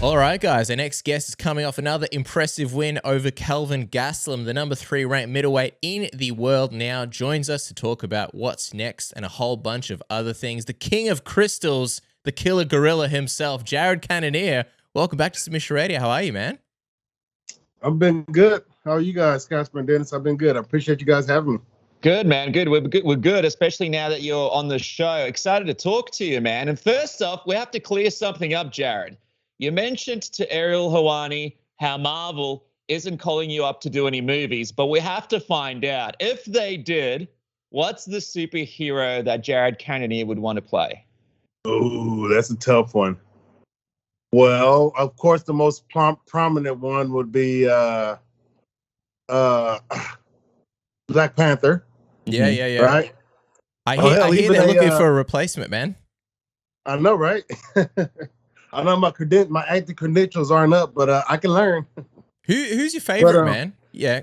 All right, guys. Our next guest is coming off another impressive win over Kelvin Gastelum, the number 3 ranked middleweight in the world now, joins us to talk about what's next and a whole bunch of other things. The king of crystals, the killer gorilla himself, Jared Cannonier. Welcome back to Submission Radio. How are you, man? I've been good. How are you guys, Casper and Dennis? I've been good. I appreciate you guys having me. Good, man. Good. We're good, especially now that you're on the show. Excited to talk to you, man. And first off, we have to clear something up, Jared. You mentioned to Ariel Helwani how Marvel isn't calling you up to do any movies, but we have to find out, if they did, what's the superhero that Jared Cannonier would want to play? Oh, that's a tough one. Well, of course, the most prominent one would be Black Panther. Yeah. Right? I hear they're looking for a replacement, man. I know, right? I know my acting credentials aren't up, but I can learn. Who's your favorite, man? Yeah.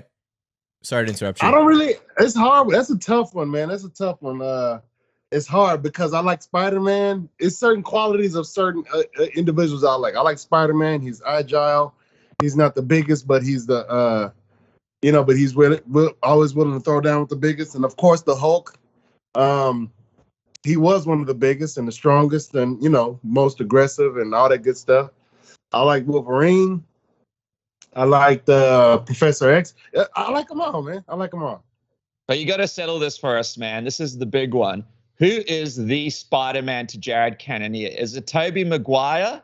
Sorry to interrupt you. It's hard. That's a tough one, man. That's a tough one. It's hard because I like Spider-Man. It's certain qualities of certain individuals I like. I like Spider-Man. He's agile. He's not the biggest, but he's but he's always willing to throw down with the biggest. And of course, the Hulk. He was one of the biggest and the strongest and, most aggressive and all that good stuff. I like Wolverine. I like Professor X. I like them all, man. I like them all. But you got to settle this for us, man. This is the big one. Who is the Spider-Man to Jared Cannonier? Is it Tobey Maguire,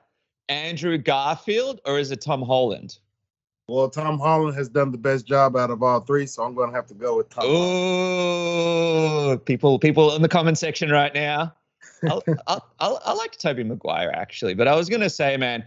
Andrew Garfield, or is it Tom Holland? Well, Tom Holland has done the best job out of all three, so I'm going to have to go with Tom Holland. People in the comment section right now. I like Tobey Maguire, actually. But I was going to say, man,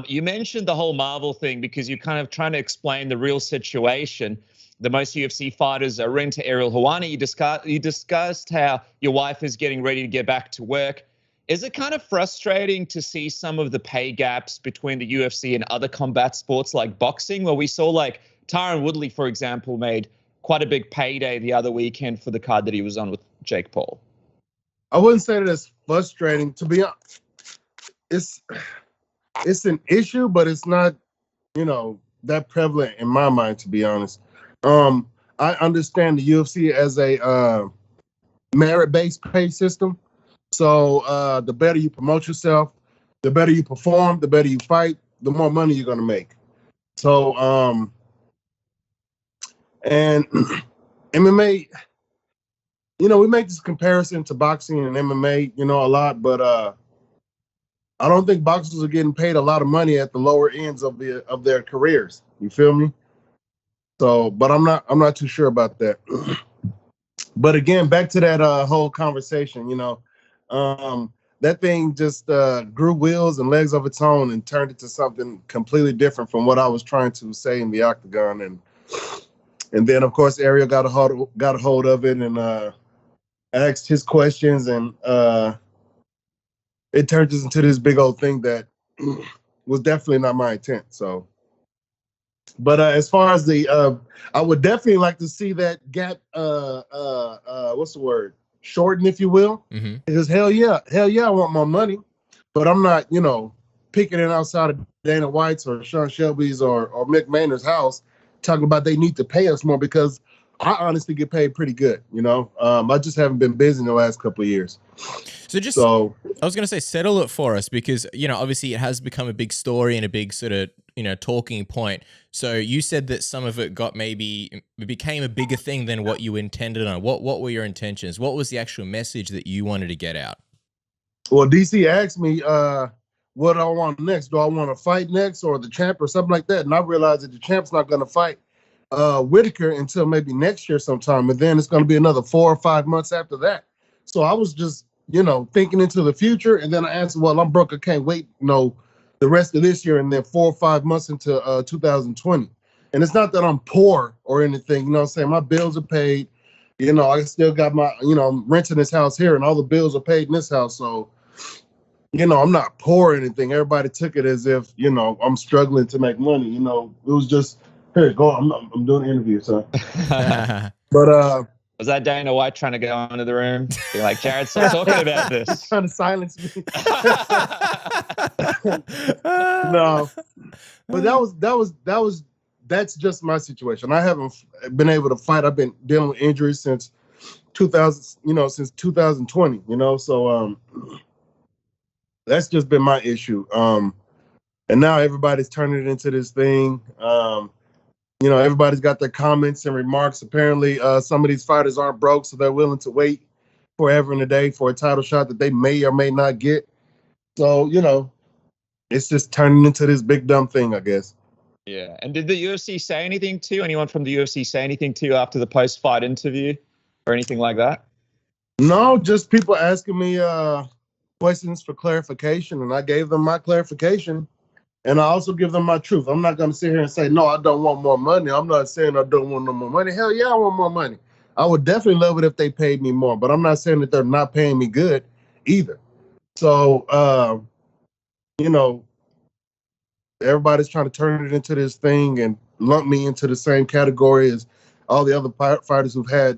you mentioned the whole Marvel thing because you're kind of trying to explain the real situation. The most UFC fighters are into Ariel Helwani. You discussed how your wife is getting ready to get back to work. Is it kind of frustrating to see some of the pay gaps between the UFC and other combat sports like boxing, where we saw like Tyron Woodley, for example, made quite a big payday the other weekend for the card that he was on with Jake Paul? I wouldn't say that it's frustrating. To be honest, it's an issue, but it's not, that prevalent in my mind, to be honest. I understand the UFC as a merit-based pay system. So the better you promote yourself, the better you perform, the better you fight, the more money you're going to make. So, and MMA, we make this comparison to boxing and MMA, a lot, but I don't think boxers are getting paid a lot of money at the lower ends of their careers. You feel me? So, but I'm not too sure about that. But again, back to that whole conversation, that thing just grew wheels and legs of its own and turned it to something completely different from what I was trying to say in the octagon. And then, of course, Ariel got a hold of it and asked his questions, and it turned us into this big old thing that was definitely not my intent. So, but as far as I would definitely like to see that gap. What's the word? Shorten, if you will. Mm-hmm. Because hell yeah, I want more money, but I'm not, picking it outside of Dana White's or Sean Shelby's or Mick Maynard's house, talking about they need to pay us more, because I honestly get paid pretty good. I just haven't been busy in the last couple of years. So I was going to say, settle it for us, because, obviously it has become a big story and a big sort of, talking point. So you said that some of it became a bigger thing than what you intended on. What were your intentions? What was the actual message that you wanted to get out? Well, DC asked me, what do I want next? Do I want to fight next or the champ or something like that? And I realized that the champ's not going to fight Whitaker until maybe next year sometime. And then it's going to be another 4 or 5 months after that. So I was just, thinking into the future. And then I answered, well, I'm broke. I can't wait, the rest of this year and then 4 or 5 months into 2020. And it's not that I'm poor or anything, you know what I'm saying? My bills are paid. I still got my, I'm renting this house here and all the bills are paid in this house. So, I'm not poor or anything. Everybody took it as if, I'm struggling to make money. It was just, here, go. I'm doing an interview, son. But Was that Dana White trying to go into the room? Be like, Jared, stop talking about this. Trying to silence me. No, but that's just my situation. I haven't been able to fight. I've been dealing with injuries since 2020. So that's just been my issue. And now everybody's turning it into this thing. Everybody's got their comments and remarks. Apparently, some of these fighters aren't broke, so they're willing to wait forever and a day for a title shot that they may or may not get. So, it's just turning into this big dumb thing, I guess. Yeah. And did the UFC say anything to you? Anyone from the UFC say anything to you after the post-fight interview or anything like that? No, just people asking me questions for clarification, and I gave them my clarification. And I also give them my truth. I'm not going to sit here and say, no, I don't want more money. I'm not saying I don't want no more money. Hell yeah, I want more money. I would definitely love it if they paid me more, but I'm not saying that they're not paying me good either. So, everybody's trying to turn it into this thing and lump me into the same category as all the other fighters who've had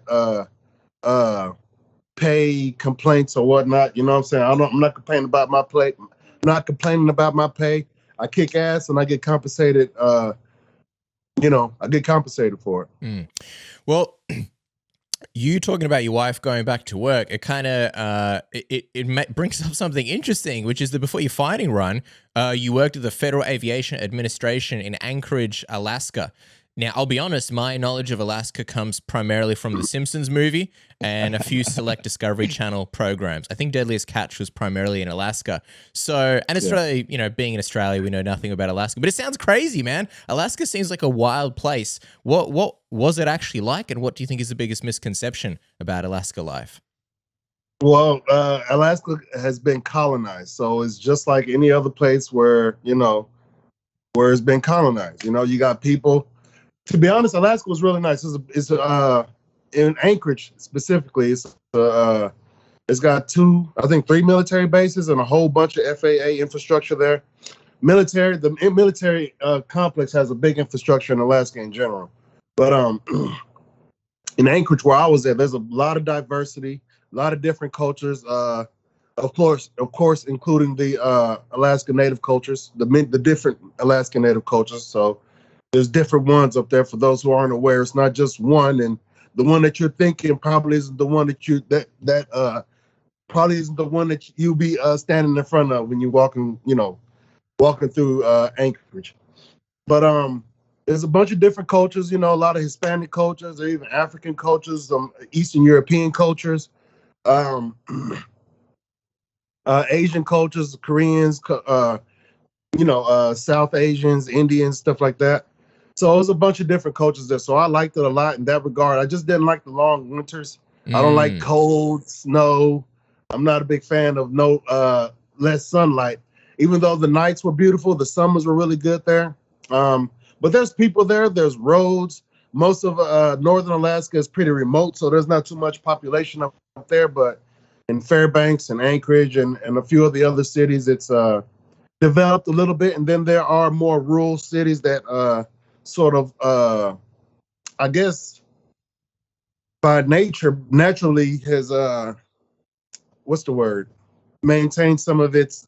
pay complaints or whatnot. You know what I'm saying? I'm not complaining about my play. Not complaining about my pay. I kick ass and I get compensated. I get compensated for it. Well, you talking about your wife going back to work, it kind of it brings up something interesting, which is that before your fighting run, you worked at the Federal Aviation Administration in Anchorage, Alaska. Now, I'll be honest, my knowledge of Alaska comes primarily from the Simpsons movie and a few select Discovery Channel programs. I think Deadliest Catch was primarily in Alaska. So, and Australia, being in Australia, we know nothing about Alaska. But it sounds crazy, man. Alaska seems like a wild place. What was it actually like, and what do you think is the biggest misconception about Alaska life? Well, Alaska has been colonized, so it's just like any other place where it's been colonized. You got people. To be honest, Alaska was really nice. It's in Anchorage specifically. It's got three military bases and a whole bunch of FAA infrastructure there. The military complex has a big infrastructure in Alaska in general. But in Anchorage, where I was at, there's a lot of diversity, a lot of different cultures. Of course, including the Alaska Native cultures, the different Alaska Native cultures. So there's different ones up there. For those who aren't aware, it's not just one, and the one that you're thinking probably isn't the one that probably isn't the one that you'll be standing in front of when you're walking through Anchorage. But there's a bunch of different cultures. A lot of Hispanic cultures, or even African cultures, Eastern European cultures, Asian cultures, Koreans, South Asians, Indians, stuff like that. So it was a bunch of different cultures there. So I liked it a lot in that regard. I just didn't like the long winters. I don't like cold, snow. I'm not a big fan of less sunlight. Even though the nights were beautiful, the summers were really good there. But there's people there. There's roads. Most of northern Alaska is pretty remote, so there's not too much population up there. But in Fairbanks and Anchorage and a few of the other cities, it's developed a little bit. And then there are more rural cities that I guess by naturally has maintained some of its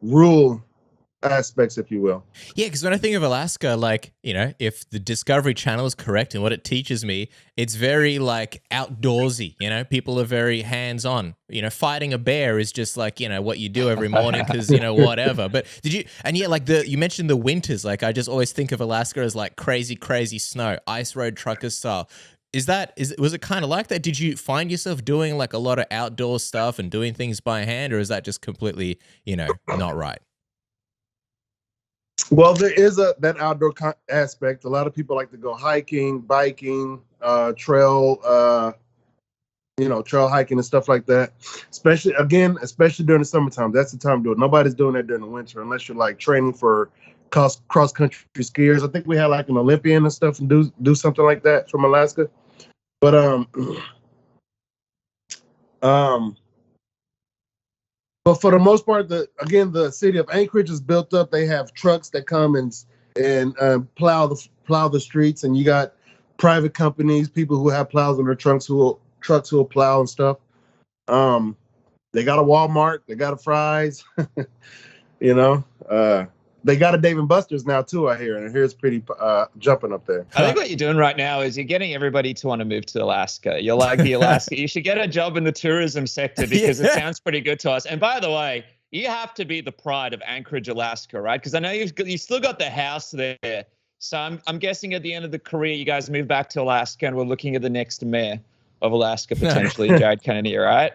rural aspects, if you will. Yeah, because when I think of Alaska, if the Discovery Channel is correct and what it teaches me, it's very outdoorsy. People are very hands-on. Fighting a bear is just what you do every morning because whatever. But you mentioned the winters. I just always think of Alaska as crazy snow, ice road trucker style. Was it kind of like that? Did you find yourself doing a lot of outdoor stuff and doing things by hand, or is that just completely not right? Well, there is that outdoor aspect. A lot of people like to go hiking, biking, trail hiking and stuff like that. Especially during the summertime. That's the time to do it. Nobody's doing that during the winter unless you're training for cross country skiers. I think we had an Olympian and stuff and do something like that from Alaska. But But for the most part, the city of Anchorage is built up. They have trucks that come and plow the streets, and you got private companies, people who have plows in their trucks who will plow and stuff. They got a Walmart, they got a Fry's, you know. They got a Dave and Buster's now too, I hear, and I hear it's pretty jumping up there. I think what you're doing right now is you're getting everybody to want to move to Alaska. You're like the Alaska. You should get a job in the tourism sector because it sounds pretty good to us. And by the way, you have to be the pride of Anchorage, Alaska, right? Because I know you still got the house there. So I'm guessing at the end of the career, you guys move back to Alaska, and we're looking at the next mayor of Alaska potentially, Jared Cannonier, right?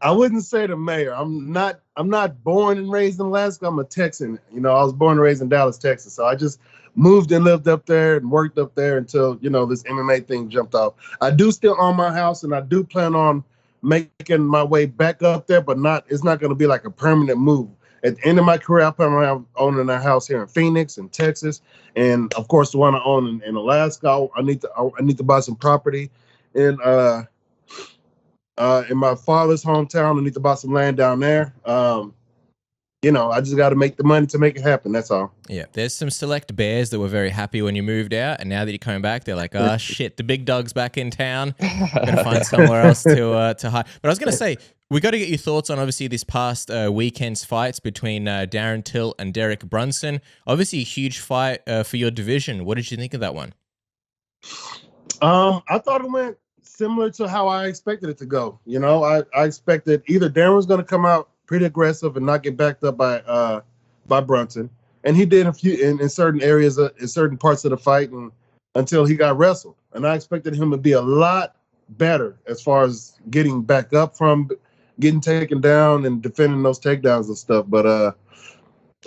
I wouldn't say the mayor. I'm not born and raised in Alaska. I'm a Texan. You know, I was born and raised in Dallas, Texas. So I just moved and lived up there and worked up there until, you know, this MMA thing jumped off. I do still own my house, and I do plan on making my way back up there, but it's not going to be like a permanent move. At the end of my career, I plan on owning a house here in Phoenix and Texas, and of course the one I own in Alaska. I need to buy some property in my father's hometown. I need to buy some land down there. You know, I just got to make the money to make it happen. That's all. Yeah, there's some select bears that were very happy when you moved out, and now that you're coming back, they're like, "Oh shit, the big dog's back in town. Gonna find somewhere else to hide." But I was gonna say, we got to get your thoughts on obviously this past weekend's fights between Darren Till and Derek Brunson. Obviously, a huge fight for your division. What did you think of that one? I thought it went similar to how I expected it to go. You know, I expected either Darren was going to come out pretty aggressive and not get backed up by Brunson, and he did in certain areas, in certain parts of the fight, and until he got wrestled. And I expected him to be a lot better as far as getting back up from getting taken down and defending those takedowns and stuff. But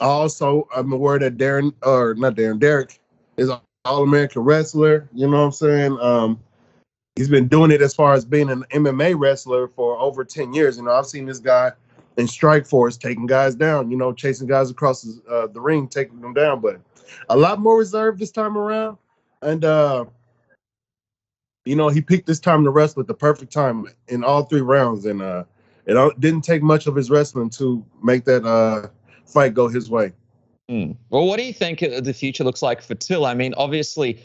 I'm aware that Derek is an All-American wrestler. You know what I'm saying? He's been doing it as far as being an MMA wrestler for over 10 years. You know, I've seen this guy in Strikeforce taking guys down, you know, chasing guys across the ring, taking them down, but a lot more reserved this time around. And, you know, he picked this time to wrestle at the perfect time in all 3 rounds. And it didn't take much of his wrestling to make that fight go his way. Well, what do you think the future looks like for Till? I mean, obviously,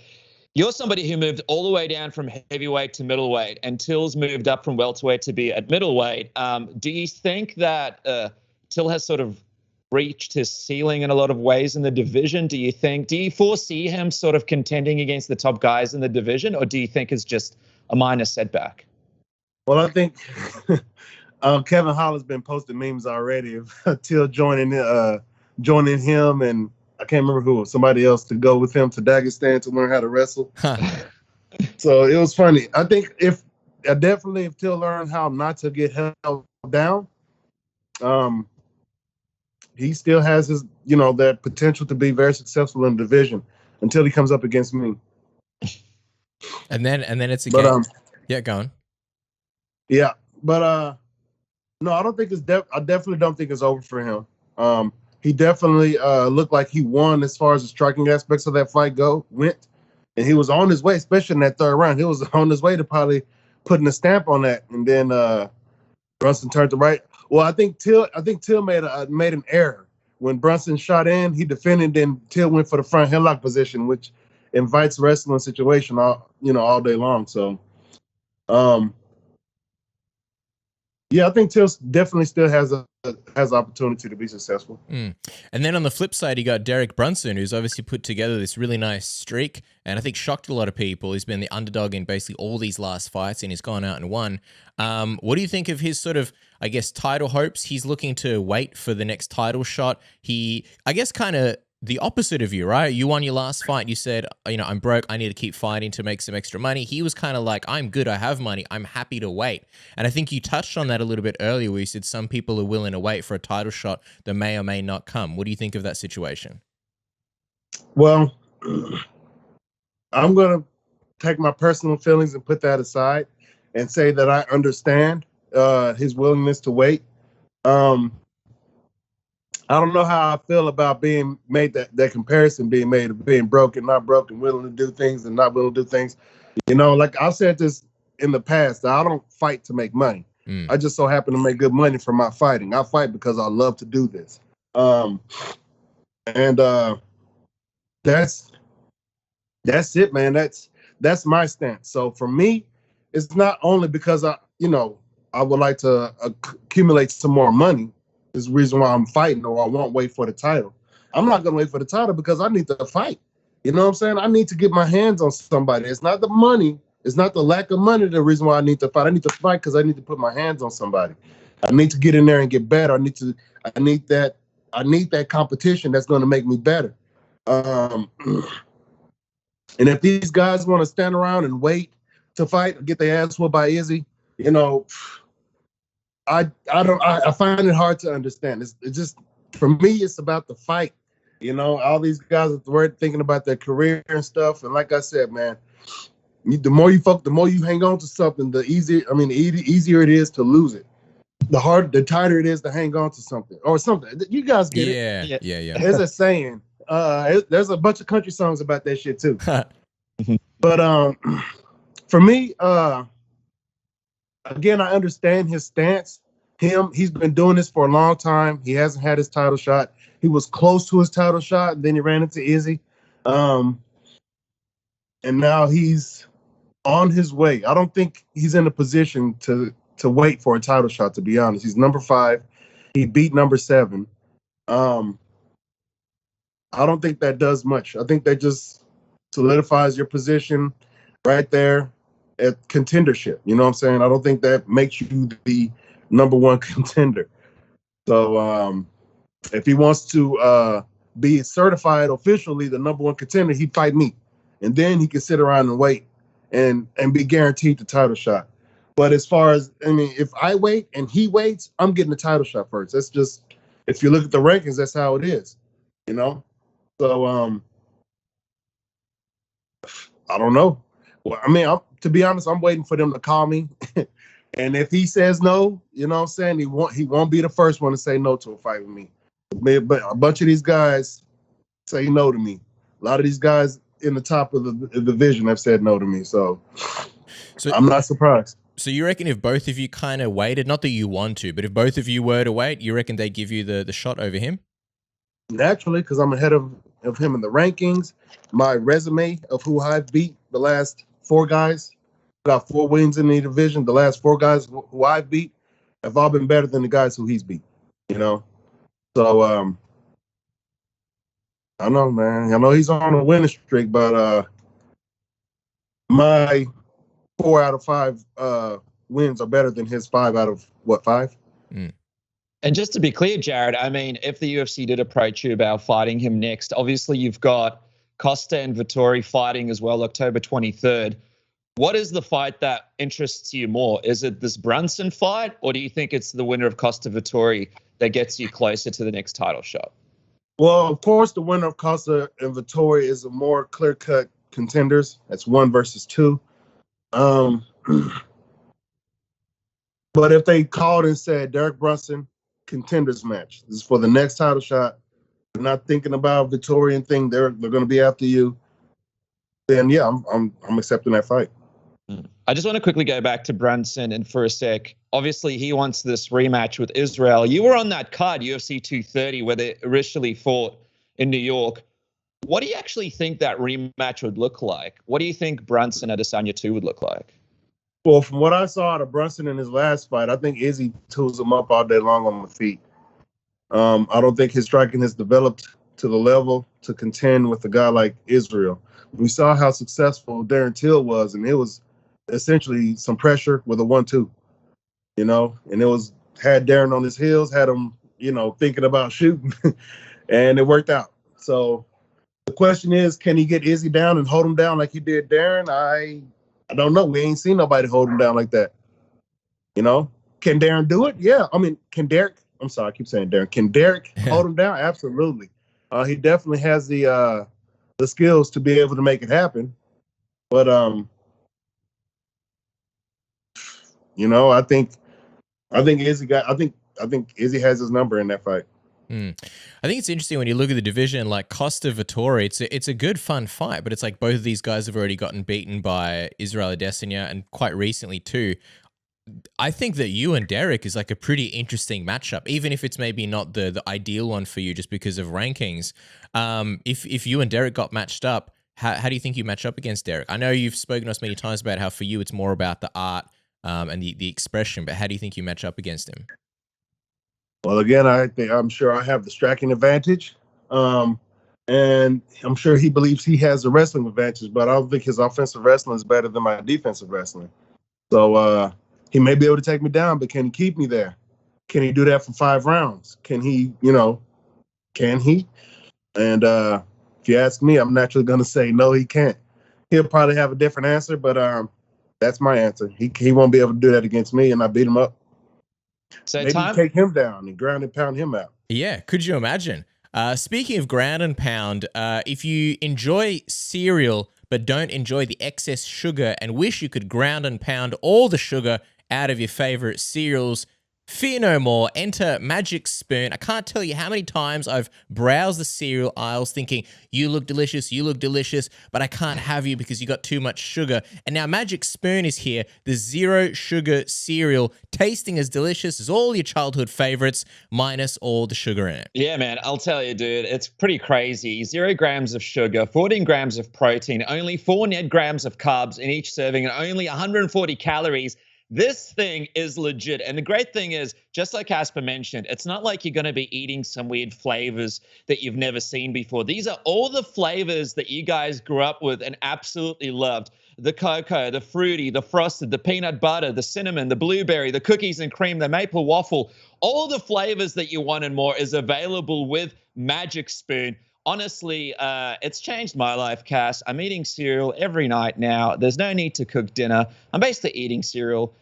you're somebody who moved all the way down from heavyweight to middleweight, and Till's moved up from welterweight to be at middleweight. Do you think that Till has sort of reached his ceiling in a lot of ways in the division? Do you foresee him sort of contending against the top guys in the division, or do you think it's just a minor setback? Well, I think Kevin Holland's been posting memes already of Till joining him, and I can't remember who, somebody else to go with him to Dagestan to learn how to wrestle. So it was funny. I think if Till learned how not to get held down, he still has his, you know, that potential to be very successful in the division until he comes up against me. And then it's a game. Yeah, go on. Yeah, but no, I don't think I definitely don't think it's over for him. He definitely looked like he won as far as the striking aspects of that fight went. And he was on his way, especially in that 3rd round. He was on his way to probably putting a stamp on that. And then Brunson turned to right. Well, I think Till made an error. When Brunson shot in, he defended, then Till went for the front headlock position, which invites wrestling situation all day long. So yeah, I think Till definitely still has opportunity to be successful. And then on the flip side, you got Derek Brunson, who's obviously put together this really nice streak, and I think shocked a lot of people. He's been the underdog in basically all these last fights, and he's gone out and won. What do you think of his sort of, I guess, title hopes? He's looking to wait for the next title shot. I guess, kind of the opposite of you, right? You won your last fight. You said, you know, I'm broke. I need to keep fighting to make some extra money. He was kind of like, I'm good. I have money. I'm happy to wait. And I think you touched on that a little bit earlier where you said some people are willing to wait for a title shot that may or may not come. What do you think of that situation? Well, I'm going to take my personal feelings and put that aside and say that I understand his willingness to wait. I don't know how I feel about being made that comparison being made of being broke and not broke and willing to do things and not willing to do things. You know, like I've said this in the past, I don't fight to make money. I just so happen to make good money from my fighting. I fight because I love to do this. That's it, man. That's my stance. So for me, it's not only because I would like to accumulate some more money. Is the reason why I'm fighting, or I won't wait for the title. I'm not going to wait for the title because I need to fight. You know what I'm saying? I need to get my hands on somebody. It's not the money. It's not the lack of money the reason why I need to fight. I need to fight because I need to put my hands on somebody. I need to get in there and get better. I need that competition that's going to make me better. And if these guys want to stand around and wait to fight, get their ass whooped by Izzy, I find it hard to understand. It's just, for me, it's about the fight. All these guys are thinking about their career and stuff. And like I said, man, the more you hang on to something, the easier it is to lose it. The tighter it is to hang on to something or something. You guys get it? Yeah. There's a saying. There's a bunch of country songs about that shit too. But for me, again, I understand his stance. He's been doing this for a long time. He hasn't had his title shot. He was close to his title shot, and then he ran into Izzy. And now he's on his way. I don't think he's in a position to wait for a title shot, to be honest. He's number 5. He beat number 7. I don't think that does much. I think that just solidifies your position right there at contendership. You know what I'm saying? I don't think that makes you the number 1 contender. So if he wants to be certified officially the number 1 contender, he'd fight me. And then he can sit around and wait and be guaranteed the title shot. But as far as, if I wait and he waits, I'm getting the title shot first. That's just, if you look at the rankings, that's how it is, So, I don't know. Well, to be honest, I'm waiting for them to call me. And if he says no, you know what I'm saying, he won't be the first one to say no to a fight with me. But a bunch of these guys say no to me. A lot of these guys in the top of the division have said no to me. So I'm not surprised. So you reckon if both of you kind of waited, not that you want to, but if both of you were to wait, you reckon they'd give you the shot over him? Naturally, because I'm ahead of him in the rankings. My resume of who I've beat the last 4 guys, got 4 wins in the division. The last 4 guys who I've beat have all been better than the guys who he's beat, So, I don't know, man. I know he's on a winning streak, but my 4 out of 5 wins are better than his 5 out of, 5? Mm. And just to be clear, Jared, if the UFC did approach you about fighting him next, obviously you've got Costa and Vettori fighting as well, October 23rd. What is the fight that interests you more? Is it this Brunson fight, or do you think it's the winner of Costa Vettori that gets you closer to the next title shot? Well, of course, the winner of Costa and Vettori is a more clear-cut contenders. That's 1 versus 2. But if they called and said, Derek Brunson, contenders match, this is for the next title shot, they're not thinking about Victorian thing, they're going to be after you, then yeah, I'm accepting that fight. I just want to quickly go back to Brunson and for a sec. Obviously, he wants this rematch with Israel. You were on that card, UFC 230, where they originally fought in New York. What do you actually think that rematch would look like? What do you think Brunson Adesanya 2 would look like? Well, from what I saw out of Brunson in his last fight, I think Izzy tools him up all day long on the feet. I don't think his striking has developed to the level to contend with a guy like Israel. We saw how successful Darren Till was, and it was essentially some pressure with a 1-2, and it had Darren on his heels, had him, thinking about shooting, and it worked out. So the question is, can he get Izzy down and hold him down like he did Darren? I don't know. We ain't seen nobody hold him down like that. Can Darren do it? Yeah. Can Derek? I'm sorry, I keep saying Darren. Can Derek hold him down? Absolutely. He definitely has the skills to be able to make it happen. But I think Izzy has his number in that fight. I think it's interesting when you look at the division, like Costa Vettori, it's a good fun fight, but it's like both of these guys have already gotten beaten by Israel Adesanya, and quite recently too. I think that you and Derek is like a pretty interesting matchup, even if it's maybe not the ideal one for you just because of rankings. If you and Derek got matched up, How do you think you match up against Derek? I know you've spoken to us many times about how for you it's more about the art and the expression, but how do you think you match up against him? Well, again, I'm sure I have the striking advantage, and I'm sure he believes he has the wrestling advantage. But I don't think his offensive wrestling is better than my defensive wrestling. So he may be able to take me down, but can he keep me there? Can he do that for 5 rounds? Can he? Can he? And if you ask me, I'm naturally going to say no, he can't. He'll probably have a different answer, but that's my answer. He won't be able to do that against me, and I beat him up. So maybe take him down and ground and pound him out. Yeah, could you imagine? Speaking of ground and pound, if you enjoy cereal but don't enjoy the excess sugar and wish you could ground and pound all the sugar out of your favorite cereals, fear no more. Enter Magic Spoon. I can't tell you how many times I've browsed the cereal aisles thinking, you look delicious, but I can't have you because you got too much sugar. And now Magic Spoon is here, the zero sugar cereal, tasting as delicious as all your childhood favorites, minus all the sugar in it. Yeah, man, I'll tell you, dude, it's pretty crazy. 0 grams of sugar, 14 grams of protein, only 4 net grams of carbs in each serving, and only 140 calories. This thing is legit. And the great thing is, just like Casper mentioned, it's not like you're going to be eating some weird flavors that you've never seen before. These are all the flavors that you guys grew up with and absolutely loved. The cocoa, the fruity, the frosted, the peanut butter, the cinnamon, the blueberry, the cookies and cream, the maple waffle. All the flavors that you want and more is available with Magic Spoon. Honestly, it's changed my life, Cass. I'm eating cereal every night now. There's no need to cook dinner. I'm basically eating cereal,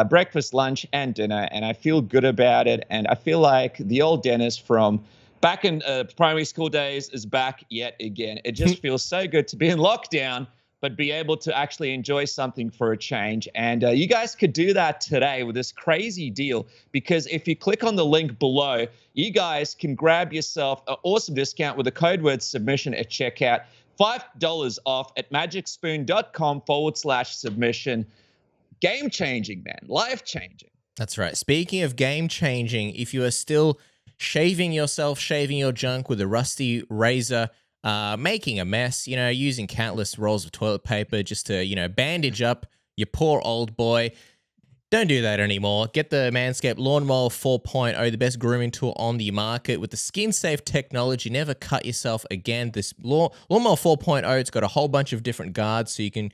breakfast, lunch, and dinner, and I feel good about it. And I feel like the old Dennis from back in primary school days is back yet again. It just feels so good to be in lockdown, but be able to actually enjoy something for a change. And you guys could do that today with this crazy deal, because if you click on the link below, you guys can grab yourself an awesome discount with the code word submission at checkout. $5 off at magicspoon.com/submission. Game changing, man. Life changing. That's right. Speaking of game changing, if you are still shaving yourself, shaving your junk with a rusty razor, making a mess, using countless rolls of toilet paper just to, bandage up your poor old boy, don't do that anymore. Get the Manscaped Lawnmower 4.0, the best grooming tool on the market with the skin-safe technology. Never cut yourself again. This Lawnmower 4.0, it's got a whole bunch of different guards so you can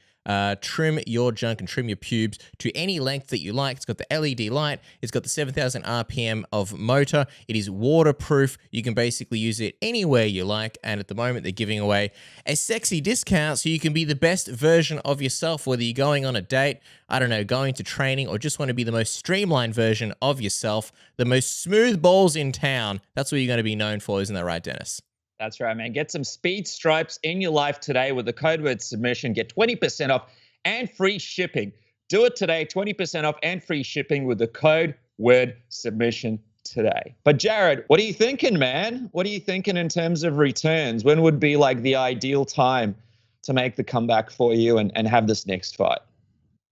trim your junk and trim your pubes to any length that you like. It's got the LED light. It's got the 7,000 RPM of motor. It is waterproof. You can basically use it anywhere you like. And at the moment, they're giving away a sexy discount so you can be the best version of yourself, whether you're going on a date, I don't know, going to training, or just want to be the most streamlined version of yourself, the most smooth balls in town. That's what you're going to be known for. Isn't that right, Dennis? That's right, man. Get some speed stripes in your life today with the code word submission. Get 20% off and free shipping. Do it today, 20% off and free shipping with the code word submission today. But Jared, what are you thinking, man? What are you thinking in terms of returns? When would be like the ideal time to make the comeback for you and have this next fight?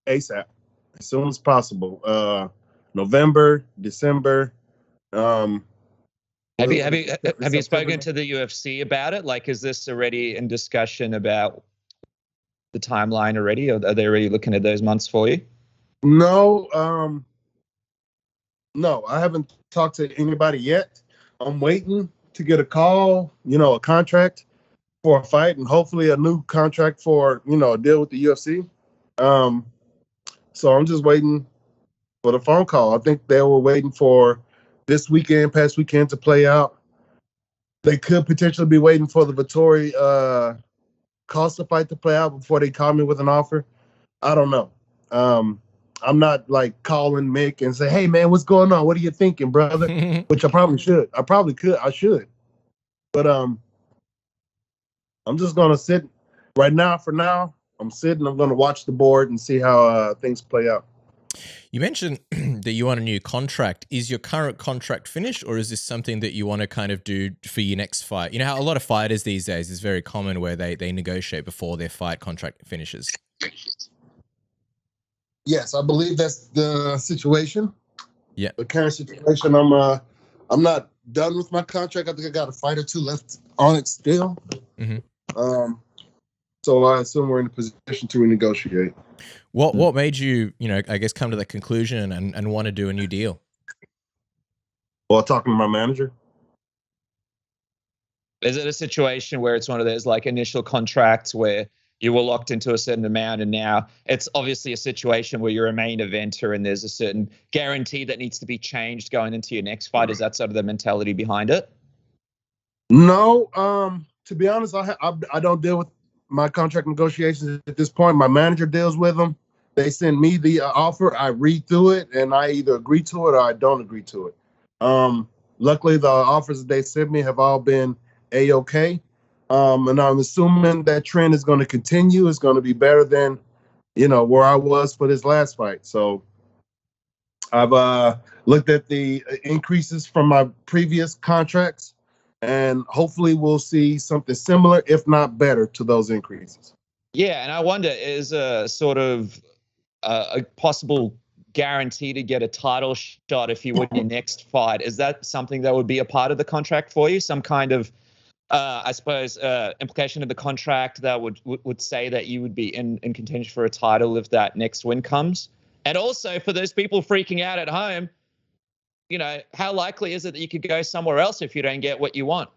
ASAP, as soon as possible. November, December. Have you spoken to the UFC about it? Like, is this already in discussion about the timeline already? Or are they already looking at those months for you? No, I haven't talked to anybody yet. I'm waiting to get a call, a contract for a fight, and hopefully a new contract for, a deal with the UFC. So I'm just waiting for the phone call. I think they were waiting for this past weekend to play out. They could potentially be waiting for the Vettori Costa fight to play out before they call me with an offer. I don't know. I'm not like calling Mick and say, hey man, what's going on? What are you thinking, brother? Which I probably should. I should. But I'm just gonna sit right now. For now, I'm sitting. I'm gonna watch the board and see how things play out. You mentioned that you want a new contract. Is your current contract finished, or is this something that you want to kind of do for your next fight? You know how a lot of fighters these days, is very common where they negotiate before their fight contract finishes. Yes, I believe that's the situation. Yeah. The current situation. I'm not done with my contract. I think I got a fight or two left on it still. Mm-hmm. So I assume we're in a position to renegotiate. What made you, I guess, come to that conclusion and want to do a new deal? Well, talking to my manager. Is it a situation where it's one of those like initial contracts where you were locked into a certain amount, and now it's obviously a situation where you're a main eventer and there's a certain guarantee that needs to be changed going into your next fight? Is that sort of the mentality behind it? No, to be honest, I don't deal with my contract negotiations at this point. My manager deals with them. They send me the offer. I read through it, and I either agree to it or I don't agree to it. Luckily, the offers that they sent me have all been A-okay. And I'm assuming that trend is going to continue. It's going to be better than, where I was for this last fight. So I've looked at the increases from my previous contracts, and hopefully we'll see something similar, if not better, to those increases. Yeah, and I wonder, is a sort of a possible guarantee to get a title shot if you win your next fight, is that something that would be a part of the contract for you? Some kind of, I suppose, implication of the contract that would say that you would be in contention for a title if that next win comes? And also, for those people freaking out at home, how likely is it that you could go somewhere else if you don't get what you want?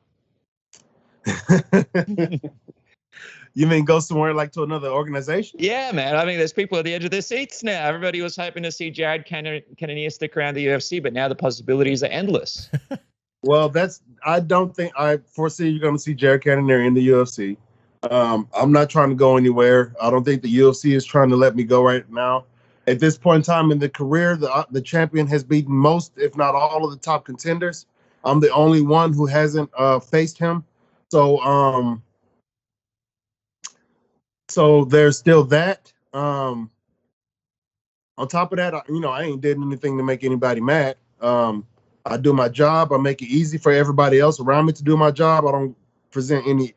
You mean go somewhere like to another organization? Yeah, man. I mean, there's people at the edge of their seats now. Everybody was hoping to see Jared Cannonier stick around the UFC, but now the possibilities are endless. Well, I don't think I foresee you're going to see Jared Cannonier in the UFC. I'm not trying to go anywhere. I don't think the UFC is trying to let me go right now. At this point in time in the career, the champion has beaten most, if not all, of the top contenders. I'm the only one who hasn't faced him. So there's still that. On top of that, I ain't did anything to make anybody mad. I do my job. I make it easy for everybody else around me to do my job. I don't present any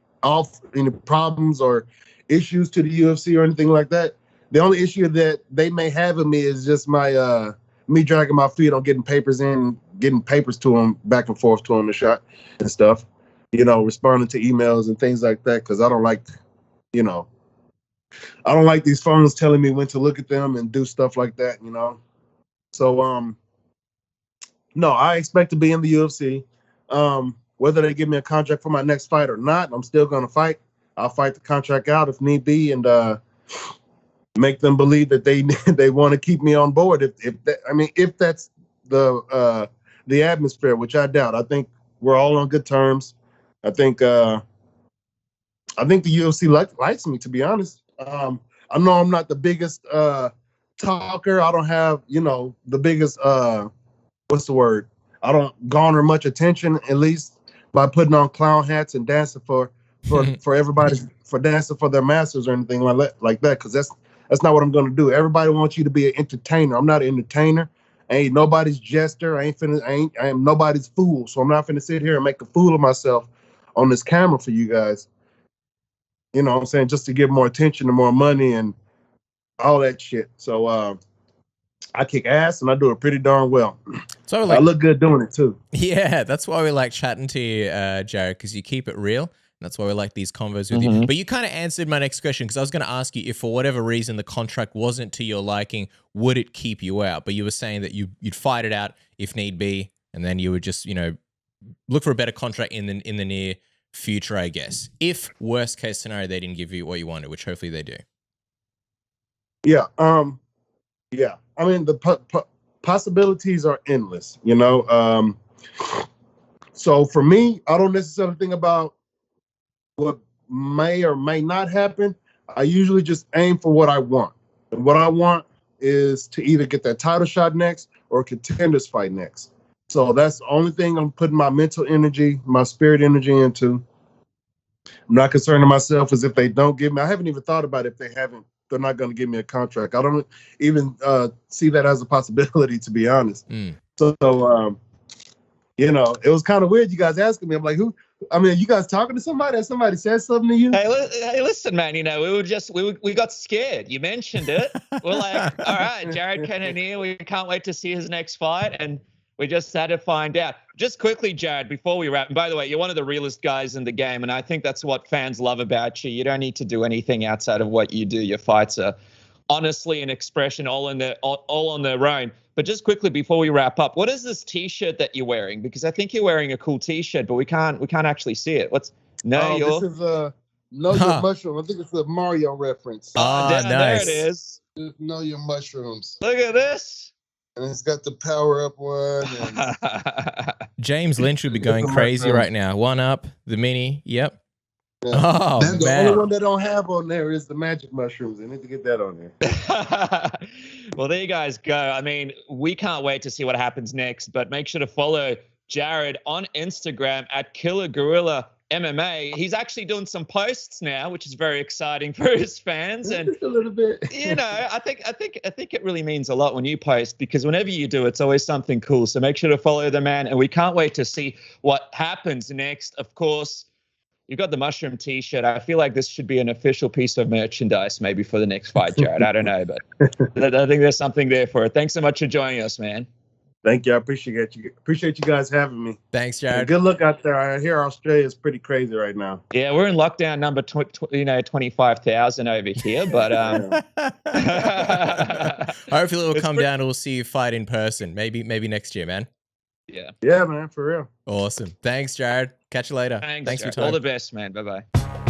problems or issues to the UFC or anything like that. The only issue that they may have with me is just my me dragging my feet on getting papers to them back and forth to them and shot and stuff. Responding to emails and things like that, because I don't like, I don't like these phones telling me when to look at them and do stuff like that. So no, I expect to be in the UFC. Whether they give me a contract for my next fight or not, I'm still going to fight. I'll fight the contract out if need be, and make them believe that they want to keep me on board. If that's the atmosphere, which I doubt. I think we're all on good terms. I think the UFC likes me, to be honest. I know I'm not the biggest talker. I don't have the biggest what's the word? I don't garner much attention, at least by putting on clown hats and dancing for everybody, for dancing for their masters or anything like that. Because that's not what I'm going to do. Everybody wants you to be an entertainer. I'm not an entertainer. I ain't nobody's jester. I am nobody's fool. So I'm not finna sit here and make a fool of myself on this camera for you guys. You know what I'm saying? Just to get more attention and more money and all that shit. So I kick ass and I do it pretty darn well. So I look good doing it too. Yeah, that's why we like chatting to you, Jared, because you keep it real. That's why we like these convos with you. But you kind of answered my next question, because I was going to ask you if for whatever reason the contract wasn't to your liking, would it keep you out? But you were saying that you'd fight it out if need be, and then you would just, look for a better contract in the near future, I guess. If worst case scenario, they didn't give you what you wanted, which hopefully they do. Yeah. Yeah. I mean, the possibilities are endless, So for me, I don't necessarily think about what may or may not happen. I usually just aim for what I want. And what I want is to either get that title shot next or a contenders fight next. So that's the only thing I'm putting my mental energy, my spirit energy into. I'm not concerning myself as if they don't give me. I haven't even thought about if they're not going to give me a contract. I don't even see that as a possibility, to be honest. So it was kind of weird you guys asking me. I'm like, you guys talking to somebody? Has somebody said something to you? Hey, listen, man, we got scared. You mentioned it. We're like, all right, Jared Cannonier, we can't wait to see his next fight. And We just had to find out. Just quickly, Jared, before we wrap, and by the way, you're one of the realest guys in the game, and I think that's what fans love about you. You don't need to do anything outside of what you do. Your fights are honestly an expression all on their own. But just quickly before we wrap up, what is this T-shirt that you're wearing? Because I think you're wearing a cool T-shirt, but we can't actually see it. What's This is Know Your Mushroom. I think it's a Mario reference. Nice. There it is. Know Your Mushrooms. Look at this. And it's got the power up one. And James Lynch would be going crazy right now. One up, the mini. Yep. Yeah. Oh, the man. only one that don't have on there is the magic mushrooms. I need to get that on there. Well, there you guys go. I mean, we can't wait to see what happens next, but make sure to follow Jared on Instagram at Killer Gorilla MMA. He's actually doing some posts now, which is very exciting for his fans. And just a little bit. I think it really means a lot when you post, because whenever you do, it's always something cool. So make sure to follow the man, and we can't wait to see what happens next. Of course, you've got the mushroom T-shirt. I feel like this should be an official piece of merchandise, maybe for the next fight, Jared. I don't know, but I think there's something there for it. Thanks so much for joining us, man. Thank you. I appreciate you. Appreciate you guys having me. Thanks, Jared. And good luck out there. I hear Australia is pretty crazy right now. Yeah, we're in lockdown number 25,000 over here, but hopefully it'll come down and we'll see you fight in person. Maybe next year, man. Yeah, man, for real. Awesome. Thanks, Jared. Catch you later. Thanks for your Jared. time. All the best, man. Bye-bye.